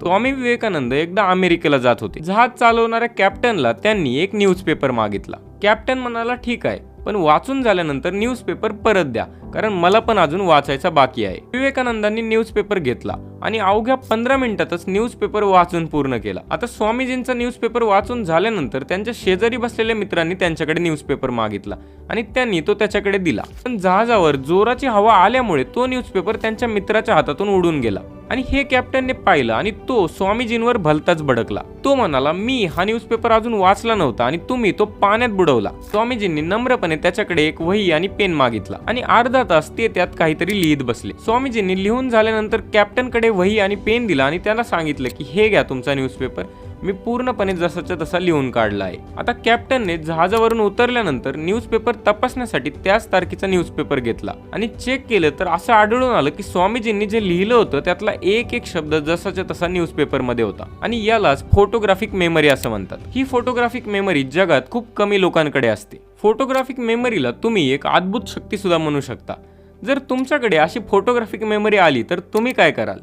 स्वामी विवेकानंद एकदा अमेरिकेला जात होते. जहाज चालवणाऱ्या कॅप्टनला त्यांनी एक न्यूजपेपर मागितला. कॅप्टन म्हणाला, ठीक आहे, पण वाचून झाल्यानंतर न्यूजपेपर परत द्या, कारण मला पण अजून वाचायचा बाकी आहे. विवेकानंदांनी न्यूजपेपर घेतला आणि अवघ्या 15 मिनिटातच न्यूजपेपर वाचून पूर्ण केला. आता स्वामीजींचा न्यूजपेपर वाचून झाल्यानंतर त्यांच्या शेजारी बसलेल्या मित्रांनी त्यांच्याकडे न्यूजपेपर मागितला आणि त्यांनी तो त्याच्याकडे दिला. पण जहाजावर जोराची हवा आल्यामुळे तो न्यूजपेपर त्यांच्या मित्राच्या हातातून उडून गेला आणि हे कॅप्टनने पाहिलं आणि तो स्वामीजींवर भलताच भडकला. तो म्हणाला, मी हा न्यूजपेपर अजून वाचला नव्हता आणि तुम्ही तो पाण्यात बुडवला. स्वामीजींनी नम्रपणे त्याच्याकडे एक वही आणि पेन मागितला आणि अर्धा तास ते त्यात काहीतरी लिहित बसले. स्वामीजींनी लिहून झाल्यानंतर कॅप्टनकडे वही आणि पेन दिला आणि त्याला सांगितलं की हे घ्या तुमचा न्यूजपेपर, मी पूर्णपणे जसाच्या तसा लिहून काढला आहे. आता कॅप्टनने जहाजावरून उतरल्यानंतर न्यूजपेपर तपासण्यासाठी त्याच तारखेचा न्यूजपेपर घेतला आणि चेक केलं तर असं आढळून आलं की स्वामीजींनी जे लिहिलं होतं त्यातला एक एक शब्द जसाच्या तसा न्यूजपेपर मध्ये होता आणि यालाच फोटोग्राफिक मेमरी असं म्हणतात. ही फोटोग्राफिक मेमरी जगात खूप कमी लोकांकडे असते. फोटोग्राफिक मेमरीला तुम्ही एक अद्भुत शक्ती सुद्धा म्हणू शकता. जर तुमच्याकडे अशी फोटोग्राफिक मेमरी आली तर तुम्ही काय कराल?